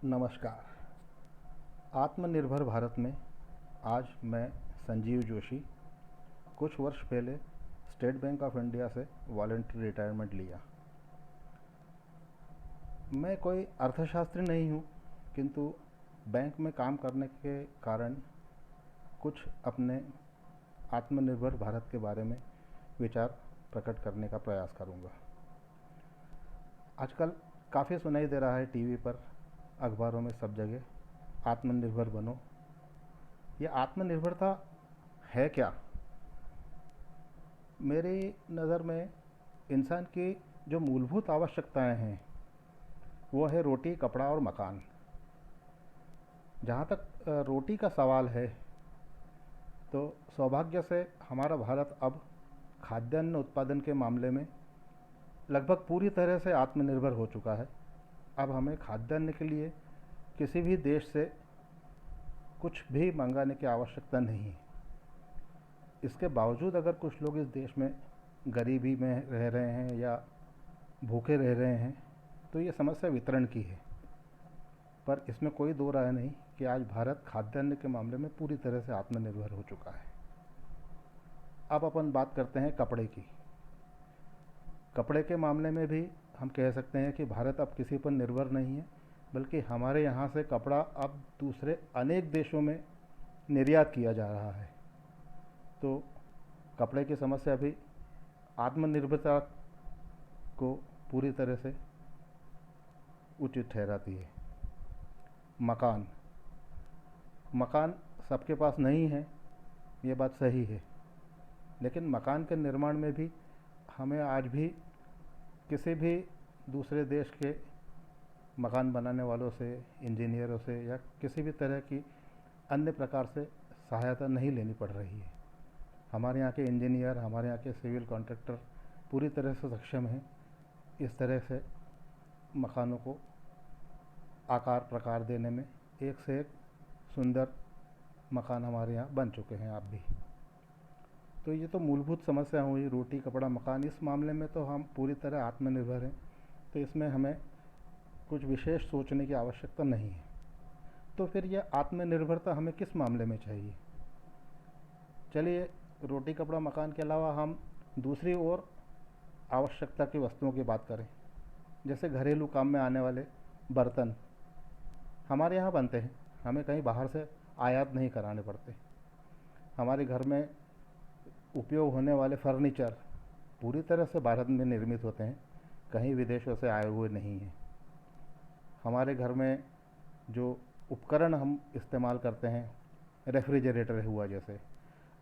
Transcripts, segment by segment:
नमस्कार। आत्मनिर्भर भारत में आज मैं संजीव जोशी कुछ वर्ष पहले स्टेट बैंक ऑफ इंडिया से वॉलंटरी रिटायरमेंट लिया। मैं कोई अर्थशास्त्री नहीं हूँ, किंतु बैंक में काम करने के कारण कुछ अपने आत्मनिर्भर भारत के बारे में विचार प्रकट करने का प्रयास करूँगा। आजकल काफ़ी सुनाई दे रहा है टीवी पर, अखबारों में, सब जगह आत्मनिर्भर बनो। ये आत्मनिर्भरता है क्या? मेरी नज़र में इंसान की जो मूलभूत आवश्यकताएं हैं वो है रोटी, कपड़ा और मकान। जहाँ तक रोटी का सवाल है तो सौभाग्य से हमारा भारत अब खाद्यान्न उत्पादन के मामले में लगभग पूरी तरह से आत्मनिर्भर हो चुका है। अब हमें खाद्यान्न के लिए किसी भी देश से कुछ भी मंगाने की आवश्यकता नहीं है। इसके बावजूद अगर कुछ लोग इस देश में गरीबी में रह रहे हैं या भूखे रह रहे हैं तो ये समस्या वितरण की है। पर इसमें कोई दो राय नहीं कि आज भारत खाद्यान्न के मामले में पूरी तरह से आत्मनिर्भर हो चुका है। अब अपन बात करते हैं कपड़े की। कपड़े के मामले में भी हम कह सकते हैं कि भारत अब किसी पर निर्भर नहीं है, बल्कि हमारे यहाँ से कपड़ा अब दूसरे अनेक देशों में निर्यात किया जा रहा है। तो कपड़े की समस्या भी आत्मनिर्भरता को पूरी तरह से उचित ठहराती है। मकान मकान सबके पास नहीं है, ये बात सही है, लेकिन मकान के निर्माण में भी हमें आज भी किसी भी दूसरे देश के मकान बनाने वालों से, इंजीनियरों से या किसी भी तरह की अन्य प्रकार से सहायता नहीं लेनी पड़ रही है। हमारे यहाँ के इंजीनियर, हमारे यहाँ के सिविल कॉन्ट्रैक्टर पूरी तरह से सक्षम हैं इस तरह से मकानों को आकार प्रकार देने में। एक से एक सुंदर मकान हमारे यहाँ बन चुके हैं आप भी। तो ये तो मूलभूत समस्या हुई, रोटी, कपड़ा, मकान। इस मामले में तो हम पूरी तरह आत्मनिर्भर हैं, तो इसमें हमें कुछ विशेष सोचने की आवश्यकता नहीं है। तो फिर यह आत्मनिर्भरता हमें किस मामले में चाहिए? चलिए, रोटी, कपड़ा, मकान के अलावा हम दूसरी और आवश्यकता की वस्तुओं की बात करें। जैसे घरेलू काम में आने वाले बर्तन हमारे यहाँ बनते हैं, हमें कहीं बाहर से आयात नहीं कराने पड़ते। हमारे घर में उपयोग होने वाले फर्नीचर पूरी तरह से भारत में निर्मित होते हैं, कहीं विदेशों से आए हुए नहीं हैं। हमारे घर में जो उपकरण हम इस्तेमाल करते हैं, रेफ्रिजरेटर हुआ जैसे,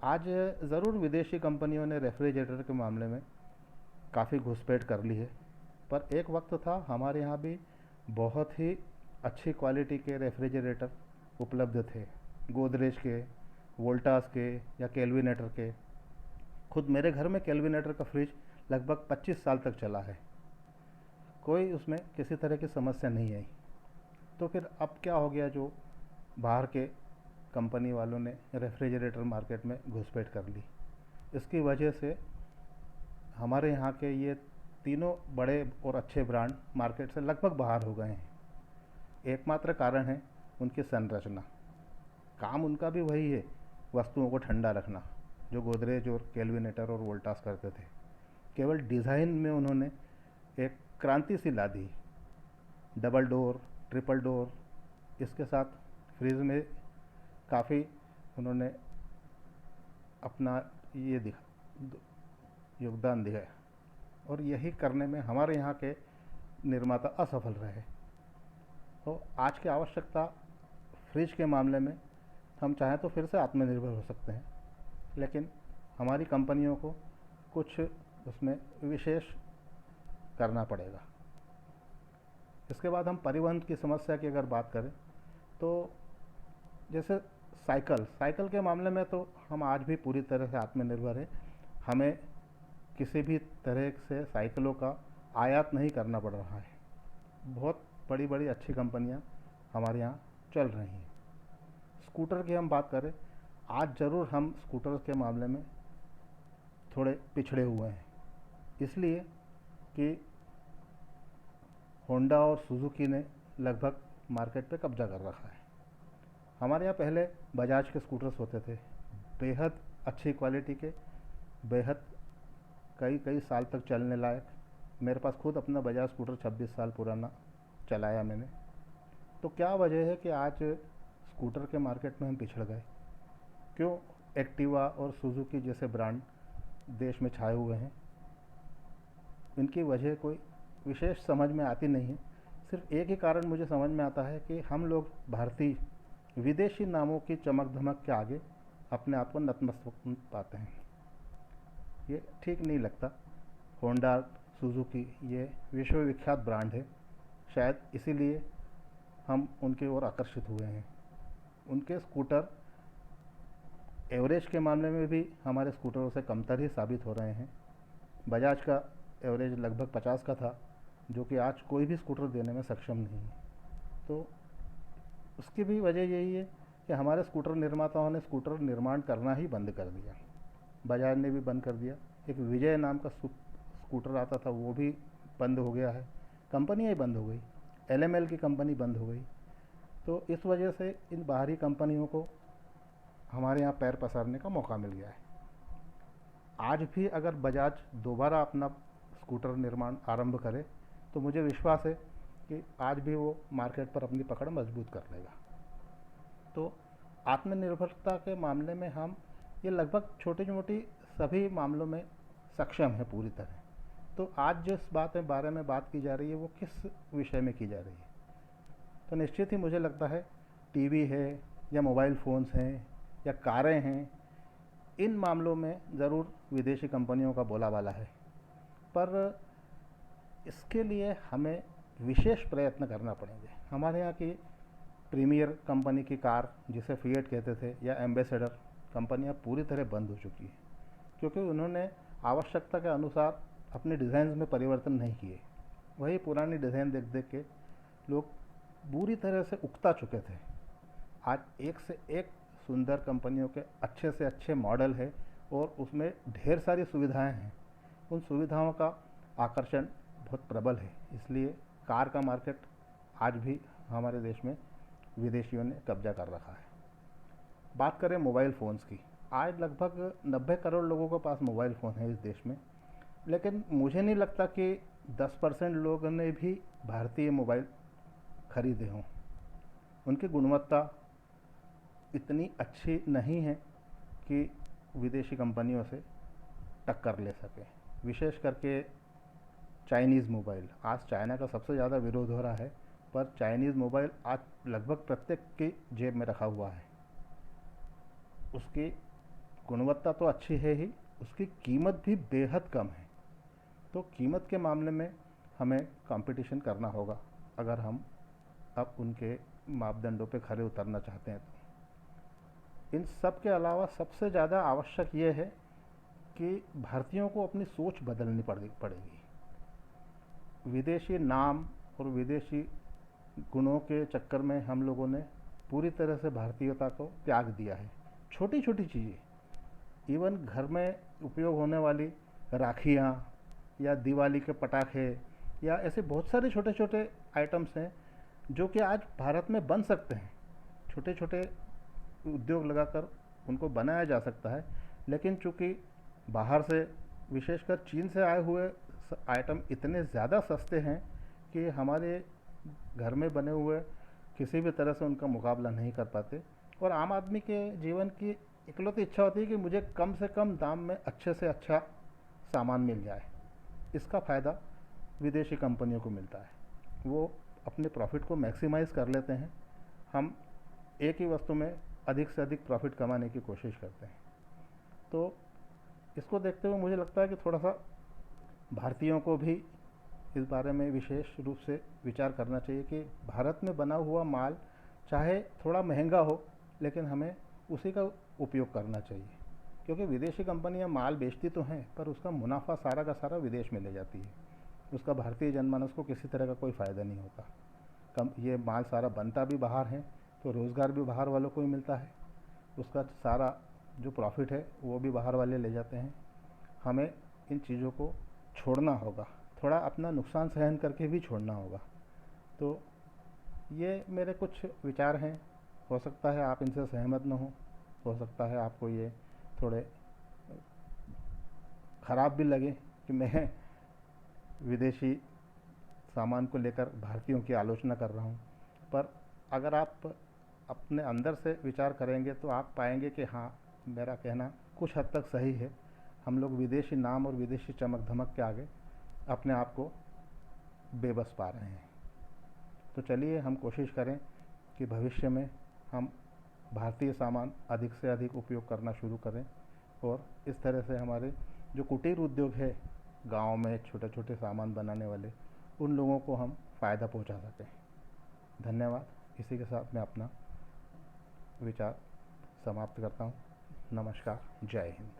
आज ज़रूर विदेशी कंपनियों ने रेफ्रिजरेटर के मामले में काफ़ी घुसपैठ कर ली है, पर एक वक्त था हमारे यहाँ भी बहुत ही अच्छी क्वालिटी के रेफ्रिजरेटर उपलब्ध थे, गोदरेज के, वोल्टास के या केल्विनेटर के। खुद मेरे घर में केल्विनेटर का फ्रिज लगभग 25 साल तक चला है, कोई उसमें किसी तरह की समस्या नहीं आई। तो फिर अब क्या हो गया, जो बाहर के कंपनी वालों ने रेफ्रिजरेटर मार्केट में घुसपैठ कर ली। इसकी वजह से हमारे यहाँ के ये तीनों बड़े और अच्छे ब्रांड मार्केट से लगभग बाहर हो गए हैं। एकमात्र कारण है उनकी संरचना। काम उनका भी वही है, वस्तुओं को ठंडा रखना, जो गोदरेज और केल्विनेटर और वोल्टास करते थे। केवल डिज़ाइन में उन्होंने एक क्रांति सी ला दी। डबल डोर, ट्रिपल डोर, इसके साथ फ्रिज में काफ़ी उन्होंने अपना ये योगदान दिया, और यही करने में हमारे यहाँ के निर्माता असफल रहे। तो आज की आवश्यकता फ्रिज के मामले में हम चाहें तो फिर से आत्मनिर्भर हो सकते हैं, लेकिन हमारी कंपनियों को कुछ उसमें विशेष करना पड़ेगा। इसके बाद हम परिवहन की समस्या की अगर बात करें तो जैसे साइकिल के मामले में तो हम आज भी पूरी तरह से आत्मनिर्भर हैं। हमें किसी भी तरह से साइकिलों का आयात नहीं करना पड़ रहा है। बहुत बड़ी बड़ी अच्छी कंपनियां हमारे यहाँ चल रही हैं। स्कूटर की हम बात करें, आज ज़रूर हम स्कूटर के मामले में थोड़े पिछड़े हुए हैं, इसलिए कि होंडा और सुजुकी ने लगभग मार्केट पे कब्जा कर रखा है। हमारे यहाँ पहले बजाज के स्कूटर्स होते थे, बेहद अच्छी क्वालिटी के, बेहद कई कई साल तक चलने लायक। मेरे पास खुद अपना बजाज स्कूटर 26 साल पुराना चलाया मैंने। तो क्या वजह है कि आज स्कूटर के मार्केट में हम पिछड़ गए? क्यों एक्टिवा और सुजुकी जैसे ब्रांड देश में छाए हुए हैं? इनकी वजह कोई विशेष समझ में आती नहीं है। सिर्फ एक ही कारण मुझे समझ में आता है कि हम लोग भारतीय विदेशी नामों की चमक धमक के आगे अपने आप को नतमस्तक पाते हैं। ये ठीक नहीं लगता। होंडा, सुजुकी ये विश्वविख्यात ब्रांड है, शायद इसीलिए हम उनकी ओर आकर्षित हुए हैं। उनके स्कूटर एवरेज के मामले में भी हमारे स्कूटरों से कमतर ही साबित हो रहे हैं। बजाज का एवरेज लगभग 50 का था, जो कि आज कोई भी स्कूटर देने में सक्षम नहीं है। तो उसकी भी वजह यही है कि हमारे स्कूटर निर्माताओं ने स्कूटर निर्माण करना ही बंद कर दिया। बजाज ने भी बंद कर दिया। एक विजय नाम का स्कूटर आता था, वो भी बंद हो गया है। कंपनियाँ ही बंद हो गई। एलएमएल की कंपनी बंद हो गई। तो इस वजह से इन बाहरी कंपनियों को हमारे यहाँ पैर पसारने का मौका मिल गया है। आज भी अगर बजाज दोबारा अपना स्कूटर निर्माण आरंभ करे तो मुझे विश्वास है कि आज भी वो मार्केट पर अपनी पकड़ मजबूत कर लेगा। तो आत्मनिर्भरता के मामले में हम ये लगभग छोटी मोटी सभी मामलों में सक्षम है पूरी तरह। तो आज जिस बारे में बात की जा रही है वो किस विषय में की जा रही है? तो निश्चित ही मुझे लगता है टीवी है या मोबाइल फ़ोन्स हैं या कारें हैं, इन मामलों में ज़रूर विदेशी कंपनियों का बोलाबाला है। पर इसके लिए हमें विशेष प्रयत्न करना पड़ेंगे। हमारे यहाँ की प्रीमियर कंपनी की कार, जिसे फिएट कहते थे, या एम्बेसडर कंपनियाँ पूरी तरह बंद हो चुकी हैं, क्योंकि उन्होंने आवश्यकता के अनुसार अपने डिज़ाइन में परिवर्तन नहीं किए। वही पुरानी डिज़ाइन देख देख के लोग बुरी तरह से उकता चुके थे। आज एक से एक सुंदर कंपनियों के अच्छे से अच्छे मॉडल है और उसमें ढेर सारी सुविधाएं हैं। उन सुविधाओं का आकर्षण बहुत प्रबल है, इसलिए कार का मार्केट आज भी हमारे देश में विदेशियों ने कब्जा कर रखा है। बात करें मोबाइल फ़ोन्स की, आज लगभग 90 करोड़ लोगों के पास मोबाइल फ़ोन है इस देश में, लेकिन मुझे नहीं लगता कि 10% लोगों ने भी भारतीय मोबाइल खरीदे हों। उनकी गुणवत्ता इतनी अच्छी नहीं है कि विदेशी कंपनियों से टक्कर ले सके। विशेष करके चाइनीज़ मोबाइल, आज चाइना का सबसे ज़्यादा विरोध हो रहा है, पर चाइनीज़ मोबाइल आज लगभग प्रत्येक की जेब में रखा हुआ है। उसकी गुणवत्ता तो अच्छी है ही, उसकी कीमत भी बेहद कम है। तो कीमत के मामले में हमें कंपटीशन करना होगा अगर हम अब उनके मापदंडों पे खरे उतरना चाहते हैं। तो इन सब के अलावा सबसे ज़्यादा आवश्यक ये है कि भारतीयों को अपनी सोच बदलनी पड़ेगी। विदेशी नाम और विदेशी गुणों के चक्कर में हम लोगों ने पूरी तरह से भारतीयता को त्याग दिया है। छोटी छोटी चीज़ें, इवन घर में उपयोग होने वाली राखियाँ या दिवाली के पटाखे या ऐसे बहुत सारे छोटे छोटे आइटम्स हैं जो कि आज भारत में बन सकते हैं। छोटे छोटे उद्योग लगाकर उनको बनाया जा सकता है, लेकिन चूँकि बाहर से, विशेषकर चीन से आए हुए आइटम इतने ज़्यादा सस्ते हैं कि हमारे घर में बने हुए किसी भी तरह से उनका मुकाबला नहीं कर पाते। और आम आदमी के जीवन की इकलौती इच्छा होती है कि मुझे कम से कम दाम में अच्छे से अच्छा सामान मिल जाए। इसका फ़ायदा विदेशी कंपनियों को मिलता है। वो अपने प्रॉफिट को मैक्सिमाइज़ कर लेते हैं। हम एक ही वस्तु में अधिक से अधिक प्रॉफिट कमाने की कोशिश करते हैं। तो इसको देखते हुए मुझे लगता है कि थोड़ा सा भारतीयों को भी इस बारे में विशेष रूप से विचार करना चाहिए कि भारत में बना हुआ माल चाहे थोड़ा महंगा हो, लेकिन हमें उसी का उपयोग करना चाहिए। क्योंकि विदेशी कंपनियां माल बेचती तो हैं, पर उसका मुनाफा सारा का सारा विदेश में ले जाती है। उसका भारतीय जनमानस को किसी तरह का कोई फ़ायदा नहीं होता। ये माल सारा बनता भी बाहर है, तो रोज़गार भी बाहर वालों को ही मिलता है। उसका सारा जो प्रॉफिट है वो भी बाहर वाले ले जाते हैं। हमें इन चीज़ों को छोड़ना होगा, थोड़ा अपना नुकसान सहन करके भी छोड़ना होगा। तो ये मेरे कुछ विचार हैं। हो सकता है आप इनसे सहमत न हो सकता है आपको ये थोड़े ख़राब भी लगे कि मैं विदेशी सामान को लेकर भारतीयों की आलोचना कर रहा हूँ। पर अगर आप अपने अंदर से विचार करेंगे तो आप पाएंगे कि हाँ, मेरा कहना कुछ हद तक सही है। हम लोग विदेशी नाम और विदेशी चमक धमक के आगे अपने आप को बेबस पा रहे हैं। तो चलिए हम कोशिश करें कि भविष्य में हम भारतीय सामान अधिक से अधिक उपयोग करना शुरू करें और इस तरह से हमारे जो कुटीर उद्योग है गांव में छोटे छोटे सामान बनाने वाले, उन लोगों को हम फ़ायदा पहुंचा सकें। धन्यवाद। इसी के साथ मैं अपना विचार समाप्त करता हूं। नमस्कार। जय हिंद।